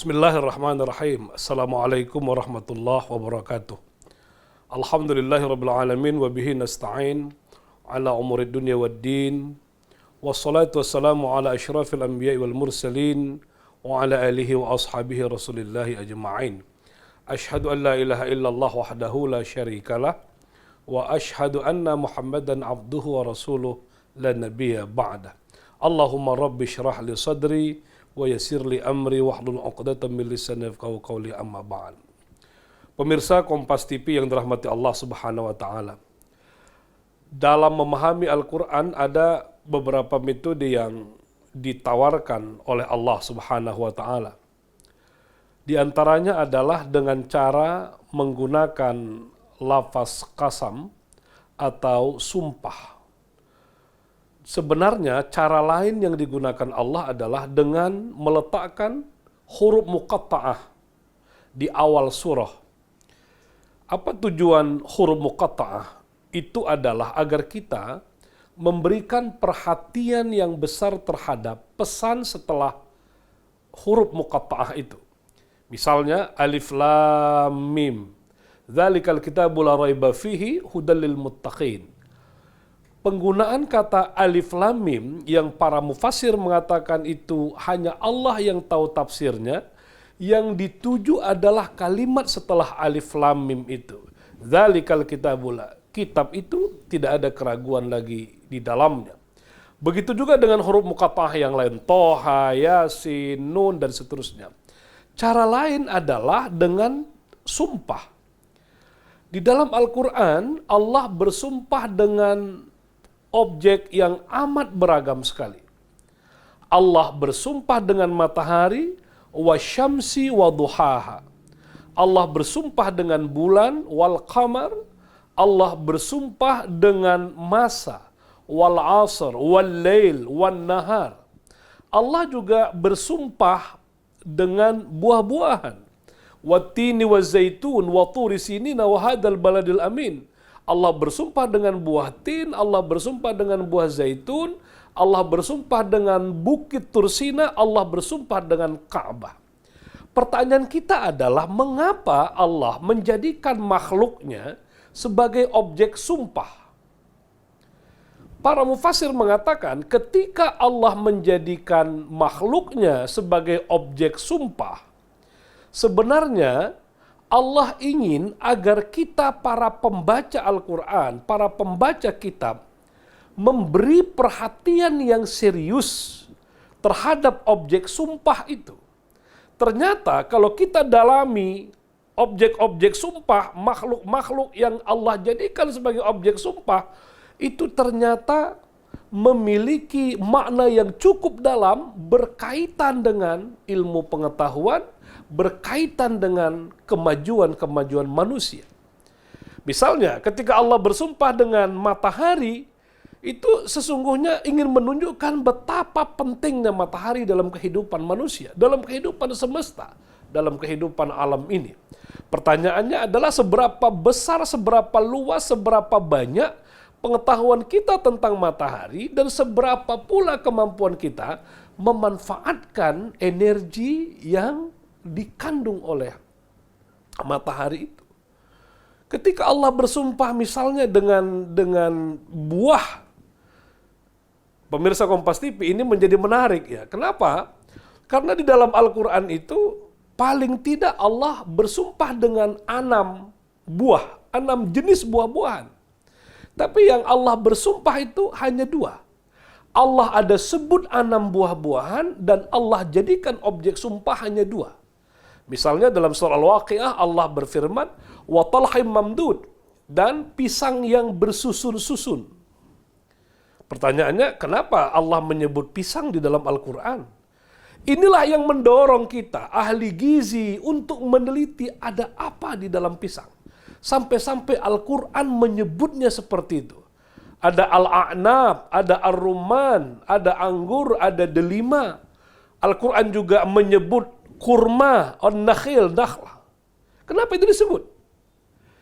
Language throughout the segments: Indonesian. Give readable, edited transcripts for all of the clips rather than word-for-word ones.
Bismillahirrahmanirrahim. Assalamualaikum warahmatullahi wabarakatuh. Alhamdulillahirabbil alamin wa bihi nasta'in ala umurid dunya waddin. Wassalatu wassalamu ala asyrafil anbiya'i wal mursalin wa ala alihi wa ashabihi rasulillahi ajma'in. Ashhadu an la ilaha illallah wahdahu la syarikalah wa ashhadu anna Muhammadan abduhu wa rasuluh la nabiyya ba'dah. Allahumma rabbi syrah li sadri wa yassir li amri wahlul 'uqdatam min lisani yafqahu qawli, amma ba'd. Pemirsa Kompas TV yang dirahmati Allah Subhanahu wa taala. Dalam memahami Al-Qur'an ada beberapa metode yang ditawarkan oleh Allah Subhanahu wa taala. Di antaranya adalah dengan cara menggunakan lafaz qasam atau sumpah. Sebenarnya cara lain yang digunakan Allah adalah dengan meletakkan huruf muqatta'ah di awal surah. Apa tujuan huruf muqatta'ah? Itu adalah agar kita memberikan perhatian yang besar terhadap pesan setelah huruf muqatta'ah itu. Misalnya alif lam mim. Dzalikal kitabu la raiba fihi hudal lil muttaqin. Penggunaan kata alif lam mim yang para mufassir mengatakan itu hanya Allah yang tahu tafsirnya, yang dituju adalah kalimat setelah alif lam mim itu. Dzalikal kitabula. Kitab itu tidak ada keraguan lagi di dalamnya. Begitu juga dengan huruf muqatta'ah yang lain, Toha, Yasin, Nun, dan seterusnya. Cara lain adalah dengan sumpah. Di dalam Al-Quran, Allah bersumpah dengan objek yang amat beragam sekali. Allah bersumpah dengan matahari, wasyamsi waduhaha. Allah bersumpah dengan bulan, wal qamar. Allah bersumpah dengan masa, wal asr, wal lail, wan nahar. Allah juga bersumpah dengan buah-buahan. Wattini wazaitun wa turi sinina wa hadzal baladil amin. Allah bersumpah dengan buah tin, Allah bersumpah dengan buah zaitun, Allah bersumpah dengan bukit Tursina, Allah bersumpah dengan Ka'bah. Pertanyaan kita adalah mengapa Allah menjadikan makhluknya sebagai objek sumpah? Para mufassir mengatakan ketika Allah menjadikan makhluknya sebagai objek sumpah, sebenarnya Allah ingin agar kita para pembaca Al-Quran, para pembaca kitab, memberi perhatian yang serius terhadap objek sumpah itu. Ternyata kalau kita dalami objek-objek sumpah, makhluk-makhluk yang Allah jadikan sebagai objek sumpah, itu ternyata memiliki makna yang cukup dalam berkaitan dengan ilmu pengetahuan, berkaitan dengan kemajuan-kemajuan manusia. Misalnya ketika Allah bersumpah dengan matahari, itu sesungguhnya ingin menunjukkan betapa pentingnya matahari dalam kehidupan manusia, dalam kehidupan semesta, dalam kehidupan alam ini. Pertanyaannya adalah seberapa besar, seberapa luas, seberapa banyak pengetahuan kita tentang matahari dan seberapa pula kemampuan kita memanfaatkan energi yang dikandung oleh matahari itu. Ketika Allah bersumpah misalnya dengan buah, pemirsa Kompas TV, ini menjadi menarik ya. Kenapa? Karena di dalam Al-Quran itu paling tidak Allah bersumpah dengan 6 buah, 6 jenis buah-buahan. Tapi yang Allah bersumpah itu hanya 2. Allah ada sebut 6 buah-buahan dan Allah jadikan objek sumpah hanya 2. Misalnya dalam surah Al-Waqiah Allah berfirman, wa talhim mamdud, dan pisang yang bersusun-susun. Pertanyaannya, kenapa Allah menyebut pisang di dalam Al-Quran? Inilah yang mendorong kita, ahli gizi, untuk meneliti ada apa di dalam pisang. Sampai-sampai Al-Quran menyebutnya seperti itu. Ada al-a'nab, ada ar-rumman, ada anggur, ada delima. Al-Quran juga menyebut kurma, an-nakhil, nakhlah. Kenapa itu disebut?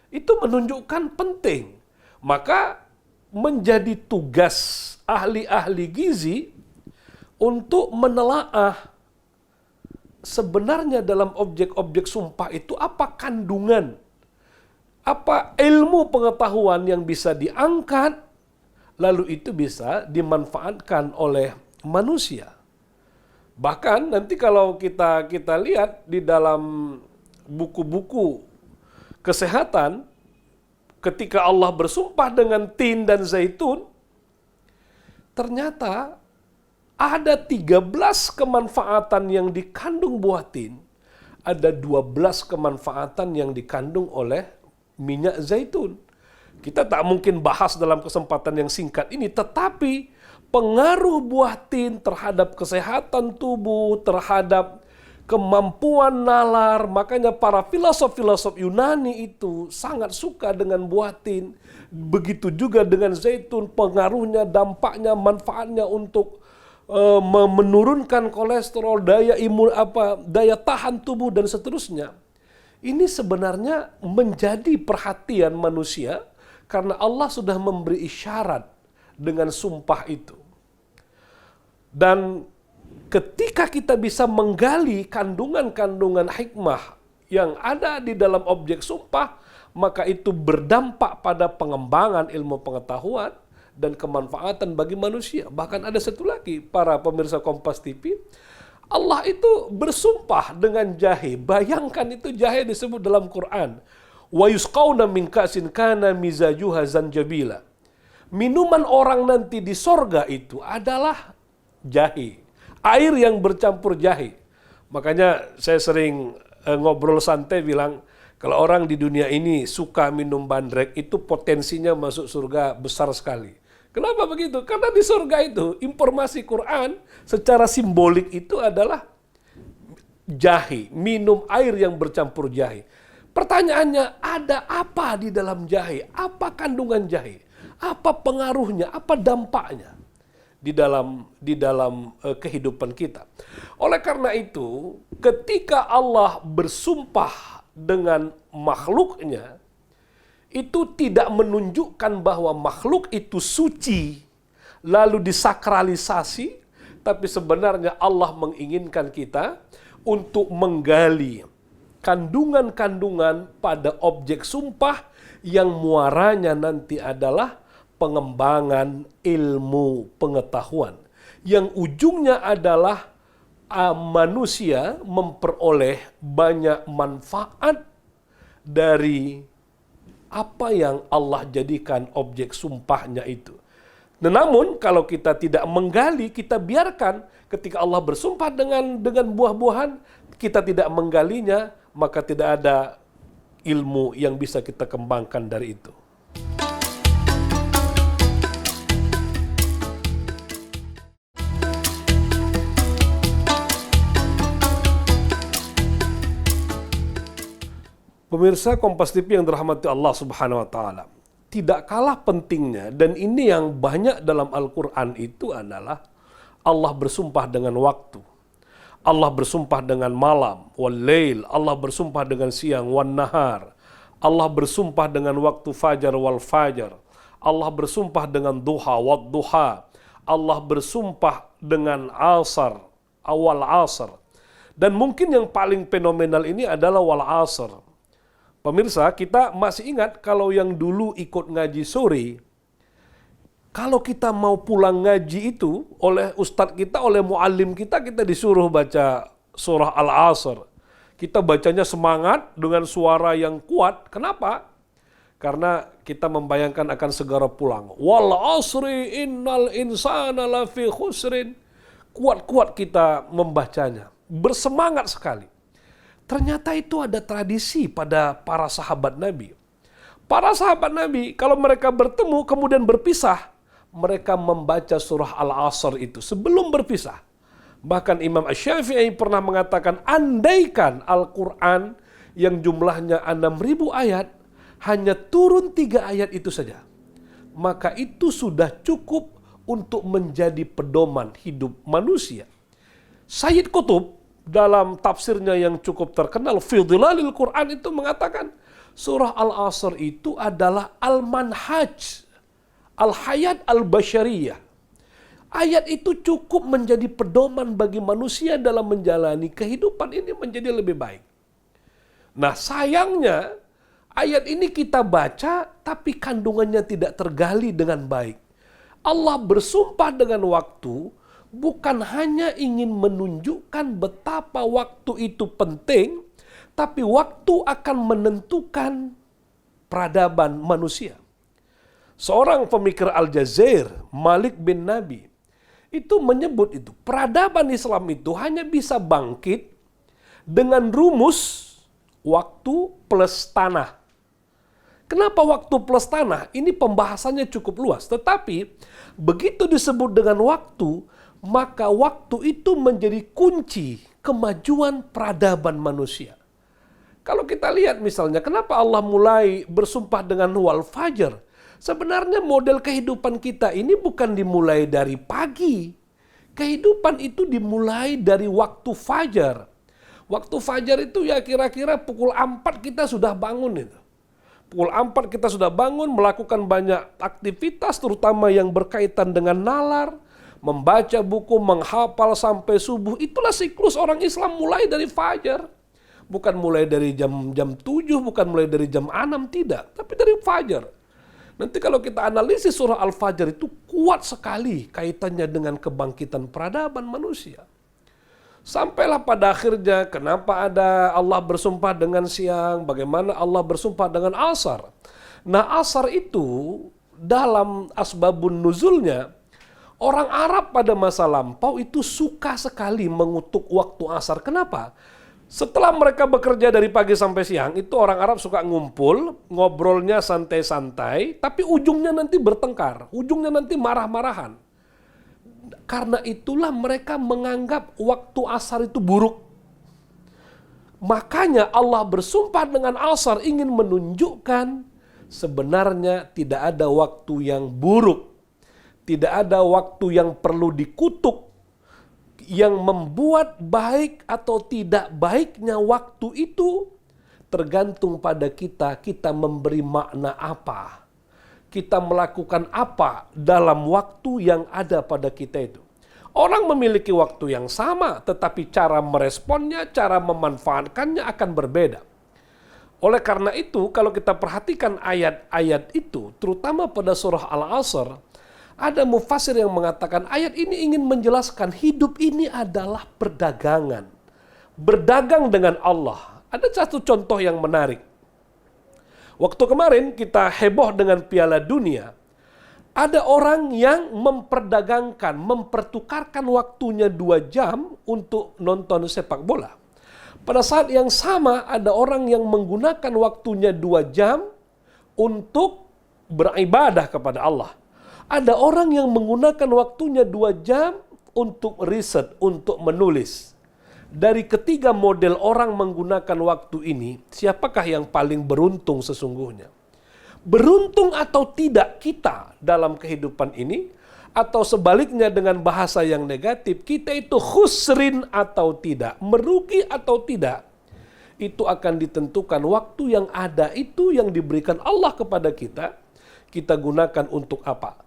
Itu menunjukkan penting. Maka menjadi tugas ahli-ahli gizi untuk menelaah sebenarnya dalam objek-objek sumpah itu apa kandungan, apa ilmu pengetahuan yang bisa diangkat, lalu itu bisa dimanfaatkan oleh manusia. Bahkan nanti kalau kita lihat di dalam buku-buku kesehatan, ketika Allah bersumpah dengan tin dan zaitun, ternyata ada 13 kemanfaatan yang dikandung buah tin, ada 12 kemanfaatan yang dikandung oleh minyak zaitun. Kita tak mungkin bahas dalam kesempatan yang singkat ini, tetapi pengaruh buah tin terhadap kesehatan tubuh, terhadap kemampuan nalar, makanya para filosof-filosof Yunani itu sangat suka dengan buah tin. Begitu juga dengan zaitun, pengaruhnya, dampaknya, manfaatnya untuk menurunkan kolesterol, daya tahan tubuh dan seterusnya. Ini sebenarnya menjadi perhatian manusia karena Allah sudah memberi isyarat dengan sumpah itu. Dan ketika kita bisa menggali kandungan-kandungan hikmah yang ada di dalam objek sumpah, maka itu berdampak pada pengembangan ilmu pengetahuan dan kemanfaatan bagi manusia. Bahkan ada satu lagi, para pemirsa Kompas TV, Allah itu bersumpah dengan jahe. Bayangkan itu jahe disebut dalam Quran. Wa yusqauna min ka'sin kana mizajuha zanjabila. Minuman orang nanti di sorga itu adalah jahe. Air yang bercampur jahe. Makanya saya sering ngobrol santai bilang, kalau orang di dunia ini suka minum bandrek, itu potensinya masuk surga besar sekali. Kenapa begitu? Karena di surga itu, informasi Quran secara simbolik itu adalah jahe, minum air yang bercampur jahe. Pertanyaannya, ada apa di dalam jahe? Apa kandungan jahe? Apa pengaruhnya? Apa dampaknya di dalam kehidupan kita? Oleh karena itu, ketika Allah bersumpah dengan makhluknya, itu tidak menunjukkan bahwa makhluk itu suci, lalu disakralisasi, tapi sebenarnya Allah menginginkan kita untuk menggali kandungan-kandungan pada objek sumpah yang muaranya nanti adalah pengembangan ilmu pengetahuan, yang ujungnya adalah manusia memperoleh banyak manfaat dari apa yang Allah jadikan objek sumpahnya itu. Namun kalau kita tidak menggali, kita biarkan ketika Allah bersumpah dengan buah-buahan, kita tidak menggalinya, maka tidak ada ilmu yang bisa kita kembangkan dari itu. Pemirsa Kompas TV yang dirahmati Allah Subhanahu wa taala, tidak kalah pentingnya, dan ini yang banyak dalam Al-Qur'an itu adalah Allah bersumpah dengan waktu. Allah bersumpah dengan malam, wal-lail, Allah bersumpah dengan siang, wan-nahar. Allah bersumpah dengan waktu fajar wal fajar. Allah bersumpah dengan duha wad-duha. Allah bersumpah dengan asar, awal asar. Dan mungkin yang paling fenomenal ini adalah wal asar. Pemirsa, kita masih ingat kalau yang dulu ikut ngaji sore, kalau kita mau pulang ngaji itu oleh ustadz kita, oleh muallim kita disuruh baca surah Al-Asr. Kita bacanya semangat dengan suara yang kuat. Kenapa? Karena kita membayangkan akan segera pulang. Wal asri innal insana lafi khusrin. Kuat-kuat kita membacanya. Bersemangat sekali. Ternyata itu ada tradisi pada para sahabat Nabi. Para sahabat Nabi, kalau mereka bertemu kemudian berpisah, mereka membaca surah Al-Asr itu sebelum berpisah. Bahkan Imam Asy-Syafi'i pernah mengatakan, andaikan Al-Quran yang jumlahnya 6.000 ayat, hanya turun 3 ayat itu saja, maka itu sudah cukup untuk menjadi pedoman hidup manusia. Sayyid Qutb dalam tafsirnya yang cukup terkenal, Fi Dhilalil Quran, itu mengatakan surah Al-Asr itu adalah al-manhaj, al-hayat al-bashariyah. Ayat itu cukup menjadi pedoman bagi manusia dalam menjalani kehidupan ini menjadi lebih baik. Nah, sayangnya ayat ini kita baca tapi kandungannya tidak tergali dengan baik. Allah bersumpah dengan waktu bukan hanya ingin menunjukkan betapa waktu itu penting, tapi waktu akan menentukan peradaban manusia. Seorang pemikir Aljazair, Malik bin Nabi, itu menyebut itu peradaban Islam itu hanya bisa bangkit dengan rumus waktu plus tanah. Kenapa waktu plus tanah? Ini pembahasannya cukup luas. Tetapi begitu disebut dengan waktu, maka waktu itu menjadi kunci kemajuan peradaban manusia. Kalau kita lihat misalnya, kenapa Allah mulai bersumpah dengan wal fajar? Sebenarnya model kehidupan kita ini bukan dimulai dari pagi. Kehidupan itu dimulai dari waktu fajar. Waktu fajar itu ya kira-kira pukul 4 kita sudah bangun itu. Pukul 4 kita sudah bangun melakukan banyak aktivitas terutama yang berkaitan dengan nalar, membaca buku, menghafal sampai subuh. Itulah siklus orang Islam mulai dari fajar. Bukan mulai dari jam 7, bukan mulai dari jam 6, tidak. Tapi dari fajar. Nanti kalau kita analisis surah Al-Fajr itu kuat sekali kaitannya dengan kebangkitan peradaban manusia. Sampailah pada akhirnya kenapa ada Allah bersumpah dengan siang, bagaimana Allah bersumpah dengan asar. Nah asar itu dalam asbabun nuzulnya, orang Arab pada masa lampau itu suka sekali mengutuk waktu asar. Kenapa? Setelah mereka bekerja dari pagi sampai siang, itu orang Arab suka ngumpul, ngobrolnya santai-santai, tapi ujungnya nanti bertengkar, ujungnya nanti marah-marahan. Karena itulah mereka menganggap waktu asar itu buruk. Makanya Allah bersumpah dengan asar ingin menunjukkan sebenarnya tidak ada waktu yang buruk, tidak ada waktu yang perlu dikutuk. Yang membuat baik atau tidak baiknya waktu itu tergantung pada kita memberi makna apa. Kita melakukan apa dalam waktu yang ada pada kita itu. Orang memiliki waktu yang sama, tetapi cara meresponnya, cara memanfaatkannya akan berbeda. Oleh karena itu, kalau kita perhatikan ayat-ayat itu, terutama pada surah Al-Asr, ada mufassir yang mengatakan ayat ini ingin menjelaskan hidup ini adalah perdagangan. Berdagang dengan Allah. Ada satu contoh yang menarik. Waktu kemarin kita heboh dengan Piala Dunia. Ada orang yang memperdagangkan, mempertukarkan waktunya 2 jam untuk nonton sepak bola. Pada saat yang sama ada orang yang menggunakan waktunya 2 jam untuk beribadah kepada Allah. Ada orang yang menggunakan waktunya 2 jam untuk riset, untuk menulis. Dari ketiga model orang menggunakan waktu ini, siapakah yang paling beruntung sesungguhnya? Beruntung atau tidak kita dalam kehidupan ini, atau sebaliknya dengan bahasa yang negatif, kita itu khusrin atau tidak, merugi atau tidak, itu akan ditentukan waktu yang ada itu yang diberikan Allah kepada kita gunakan untuk apa?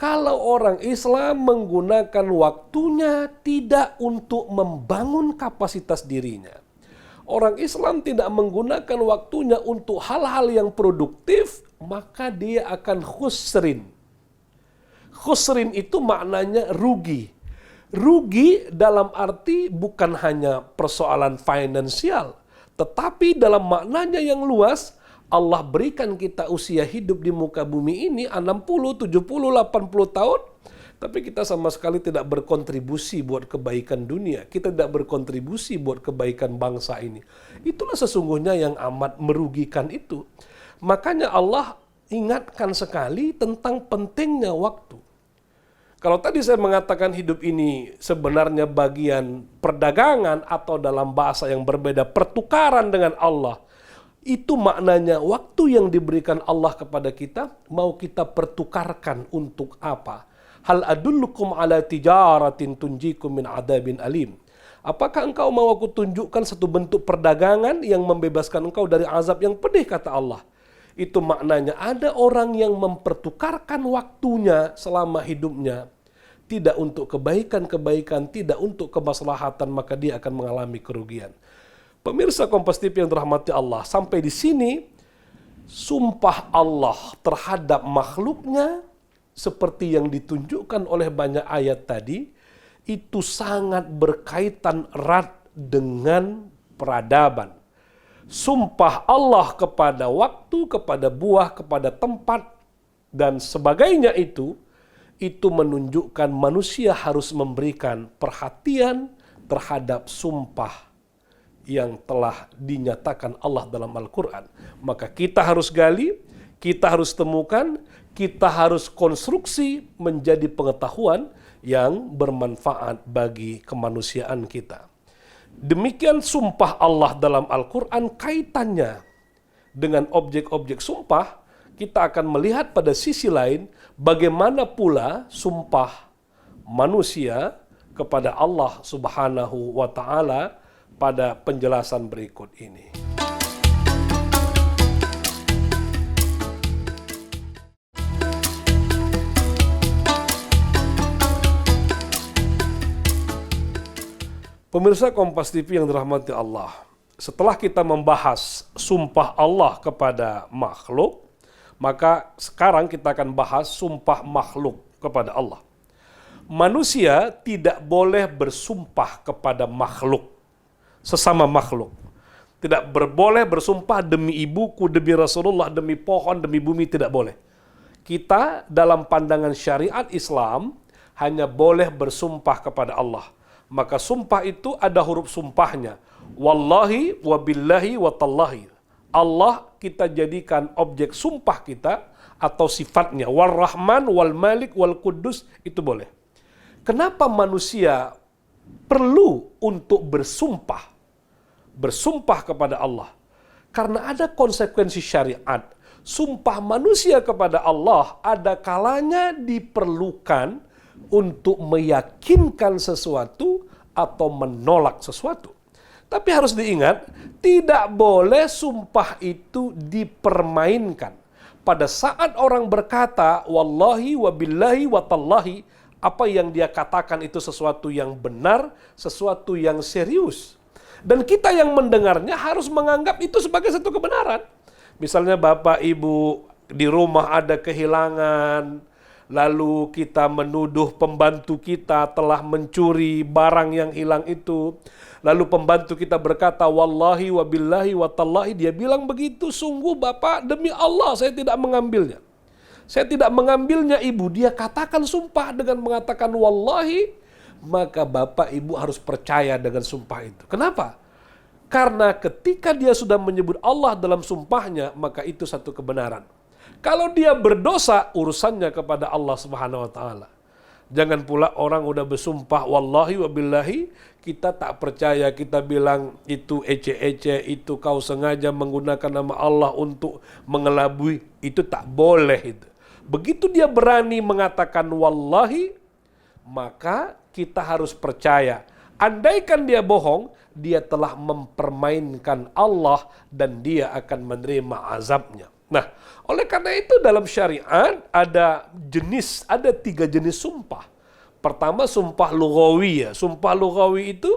Kalau orang Islam menggunakan waktunya tidak untuk membangun kapasitas dirinya. Orang Islam tidak menggunakan waktunya untuk hal-hal yang produktif, maka dia akan khusrin. Khusrin itu maknanya rugi. Rugi dalam arti bukan hanya persoalan finansial, tetapi dalam maknanya yang luas, Allah berikan kita usia hidup di muka bumi ini 60, 70, 80 tahun. Tapi kita sama sekali tidak berkontribusi buat kebaikan dunia. Kita tidak berkontribusi buat kebaikan bangsa ini. Itulah sesungguhnya yang amat merugikan itu. Makanya Allah ingatkan sekali tentang pentingnya waktu. Kalau tadi saya mengatakan hidup ini sebenarnya bagian perdagangan atau dalam bahasa yang berbeda pertukaran dengan Allah. Itu maknanya waktu yang diberikan Allah kepada kita, mau kita pertukarkan untuk apa? Hal adullukum ala tijaratin tunjikum min adabin alim. Apakah engkau mau aku tunjukkan satu bentuk perdagangan yang membebaskan engkau dari azab yang pedih, kata Allah. Itu maknanya ada orang yang mempertukarkan waktunya selama hidupnya. tidak untuk kebaikan-kebaikan, tidak untuk kemaslahatan, maka dia akan mengalami kerugian. Pemirsa Kompas TV yang dirahmati Allah, sampai di sini sumpah Allah terhadap makhluknya seperti yang ditunjukkan oleh banyak ayat tadi, itu sangat berkaitan erat dengan peradaban. Sumpah Allah kepada waktu, kepada buah, kepada tempat, dan sebagainya itu menunjukkan manusia harus memberikan perhatian terhadap sumpah yang telah dinyatakan Allah dalam Al-Quran. Maka kita harus gali, kita harus temukan, kita harus konstruksi menjadi pengetahuan yang bermanfaat bagi kemanusiaan kita. Demikian sumpah Allah dalam Al-Quran, kaitannya dengan objek-objek sumpah, kita akan melihat pada sisi lain bagaimana pula sumpah manusia kepada Allah Subhanahu wa Ta'ala pada penjelasan berikut ini. Pemirsa Kompas TV yang dirahmati Allah, setelah kita membahas sumpah Allah kepada makhluk, maka sekarang kita akan bahas sumpah makhluk kepada Allah. Manusia tidak boleh bersumpah kepada makhluk, sesama makhluk. Tidak boleh bersumpah demi ibuku, demi Rasulullah, demi pohon, demi bumi, tidak boleh. Kita dalam pandangan syariat Islam hanya boleh bersumpah kepada Allah. Maka sumpah itu ada huruf sumpahnya. Wallahi, wabillahi, watallahi. Allah kita jadikan objek sumpah kita atau sifatnya. Wal Rahman, wal Malik, wal Kudus, itu boleh. Kenapa manusia perlu untuk bersumpah? Bersumpah kepada Allah. Karena ada konsekuensi syariat. Sumpah manusia kepada Allah ada kalanya diperlukan untuk meyakinkan sesuatu atau menolak sesuatu. Tapi harus diingat, tidak boleh sumpah itu dipermainkan. Pada saat orang berkata, wallahi, wabillahi, watallahi, apa yang dia katakan itu sesuatu yang benar, sesuatu yang serius. Dan kita yang mendengarnya harus menganggap itu sebagai satu kebenaran. Misalnya Bapak Ibu di rumah ada kehilangan, lalu kita menuduh pembantu kita telah mencuri barang yang hilang itu. Lalu pembantu kita berkata, wallahi, wabillahi, watallahi. Dia bilang begitu, sungguh Bapak, demi Allah saya tidak mengambilnya. Saya tidak mengambilnya Ibu. Dia katakan sumpah dengan mengatakan wallahi. Maka Bapak Ibu harus percaya dengan sumpah itu. Kenapa? Karena ketika dia sudah menyebut Allah dalam sumpahnya, maka itu satu kebenaran. Kalau dia berdosa, urusannya kepada Allah Subhanahu wa Ta'ala. Jangan pula orang udah bersumpah wallahi wabillahi, kita tak percaya, kita bilang itu ece-ece, itu kau sengaja menggunakan nama Allah untuk mengelabui, itu tak boleh itu. Begitu dia berani mengatakan wallahi, maka kita harus percaya. Andaikan dia bohong, dia telah mempermainkan Allah dan dia akan menerima azabnya. Nah, oleh karena itu dalam syariat ada 3 jenis sumpah. Pertama sumpah lughawi ya. Sumpah lughawi itu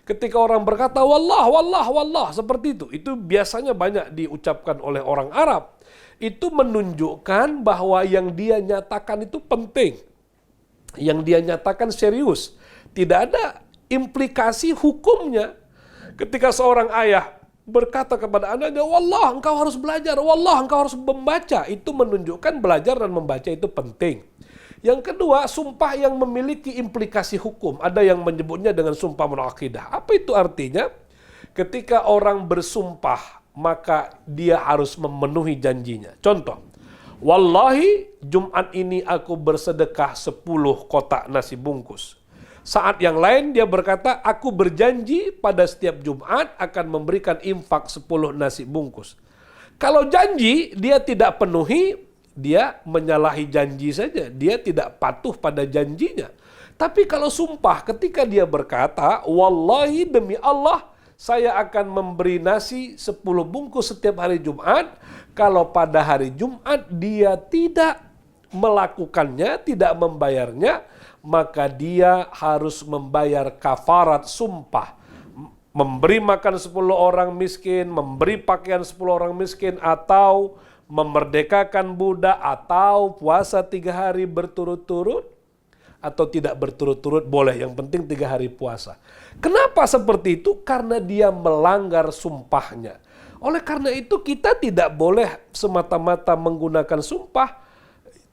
ketika orang berkata wallah, wallah, wallah seperti itu. Itu biasanya banyak diucapkan oleh orang Arab. Itu menunjukkan bahwa yang dia nyatakan itu penting. Yang dia nyatakan serius. Tidak ada implikasi hukumnya. Ketika seorang ayah berkata kepada anaknya, wallah engkau harus belajar, wallah engkau harus membaca. Itu menunjukkan belajar dan membaca itu penting. Yang kedua, sumpah yang memiliki implikasi hukum. Ada yang menyebutnya dengan sumpah munaqidah. Apa itu artinya? Ketika orang bersumpah, maka dia harus memenuhi janjinya. Contoh, wallahi Jumat ini aku bersedekah 10 kotak nasi bungkus. Saat yang lain dia berkata, aku berjanji pada setiap Jumat akan memberikan infak 10 nasi bungkus. Kalau janji dia tidak penuhi, dia menyalahi janji saja. Dia tidak patuh pada janjinya. Tapi kalau sumpah ketika dia berkata, wallahi demi Allah, saya akan memberi nasi 10 bungkus setiap hari Jumat. Kalau pada hari Jumat dia tidak melakukannya, tidak membayarnya, maka dia harus membayar kafarat sumpah. Memberi makan 10 orang miskin, memberi pakaian 10 orang miskin, atau memerdekakan budak, atau puasa 3 hari berturut-turut, atau tidak berturut-turut boleh, yang penting 3 hari puasa. Kenapa seperti itu? Karena dia melanggar sumpahnya. Oleh karena itu kita tidak boleh semata-mata menggunakan sumpah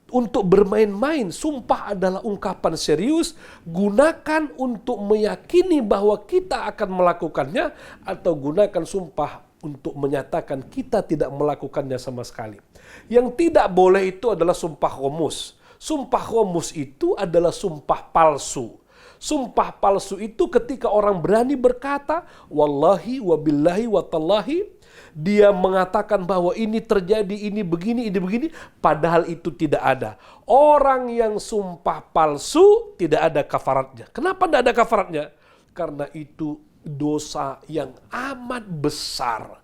untuk bermain-main. Sumpah adalah ungkapan serius, gunakan untuk meyakini bahwa kita akan melakukannya, atau gunakan sumpah untuk menyatakan kita tidak melakukannya sama sekali. Yang tidak boleh itu adalah sumpah ghamus. Sumpah ghamus itu adalah sumpah palsu. Sumpah palsu itu ketika orang berani berkata, wallahi wabillahi watallahi, dia mengatakan bahwa ini terjadi, ini begini, padahal itu tidak ada. Orang yang sumpah palsu tidak ada kafaratnya. Kenapa tidak ada kafaratnya? Karena itu dosa yang amat besar,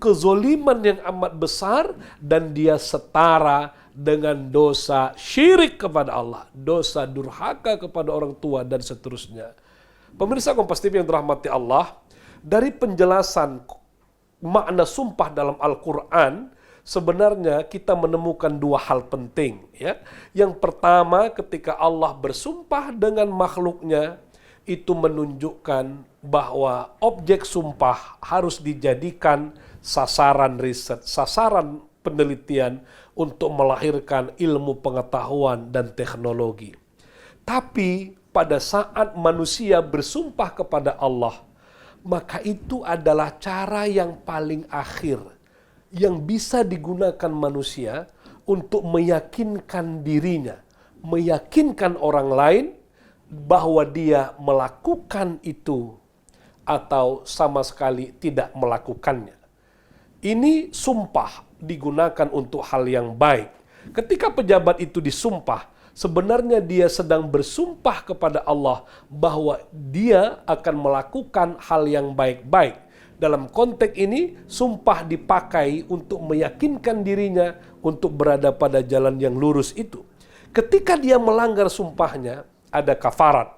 kezoliman yang amat besar, dan dia setara dengan dosa syirik kepada Allah, dosa durhaka kepada orang tua, dan seterusnya. Pemirsa Kompas TV yang dirahmati Allah, dari penjelasan makna sumpah dalam Al-Quran, sebenarnya kita menemukan 2 hal penting. Ya. Yang pertama, ketika Allah bersumpah dengan makhluknya, itu menunjukkan bahwa objek sumpah harus dijadikan sasaran riset, sasaran penelitian untuk melahirkan ilmu pengetahuan dan teknologi. Tapi pada saat manusia bersumpah kepada Allah, maka itu adalah cara yang paling akhir yang bisa digunakan manusia untuk meyakinkan dirinya, meyakinkan orang lain bahwa dia melakukan itu atau sama sekali tidak melakukannya. Ini sumpah digunakan untuk hal yang baik. Ketika pejabat itu disumpah, sebenarnya dia sedang bersumpah kepada Allah bahwa dia akan melakukan hal yang baik-baik. Dalam konteks ini, sumpah dipakai untuk meyakinkan dirinya untuk berada pada jalan yang lurus itu. Ketika dia melanggar sumpahnya, ada kafarat.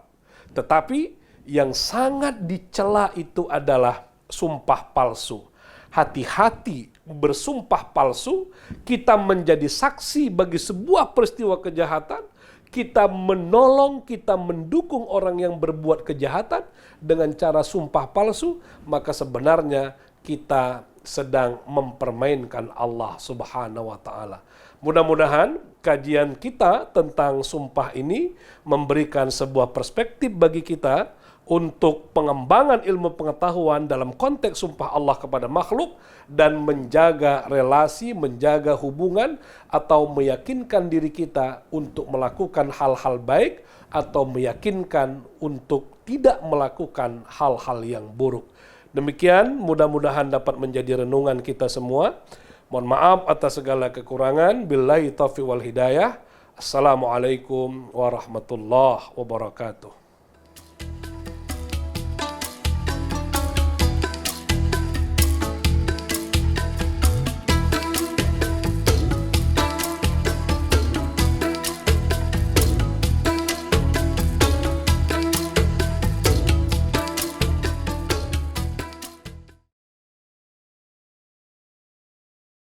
Tetapi yang sangat dicela itu adalah sumpah palsu. Hati-hati bersumpah palsu, kita menjadi saksi bagi sebuah peristiwa kejahatan, kita menolong, kita mendukung orang yang berbuat kejahatan dengan cara sumpah palsu, maka sebenarnya kita sedang mempermainkan Allah Subhanahu wa Ta'ala. Mudah-mudahan kajian kita tentang sumpah ini memberikan sebuah perspektif bagi kita untuk pengembangan ilmu pengetahuan dalam konteks sumpah Allah kepada makhluk, dan menjaga relasi, menjaga hubungan, atau meyakinkan diri kita untuk melakukan hal-hal baik, atau meyakinkan untuk tidak melakukan hal-hal yang buruk. Demikian, mudah-mudahan dapat menjadi renungan kita semua. Mohon maaf atas segala kekurangan. Billahi taufiq wal hidayah. Assalamualaikum warahmatullahi wabarakatuh.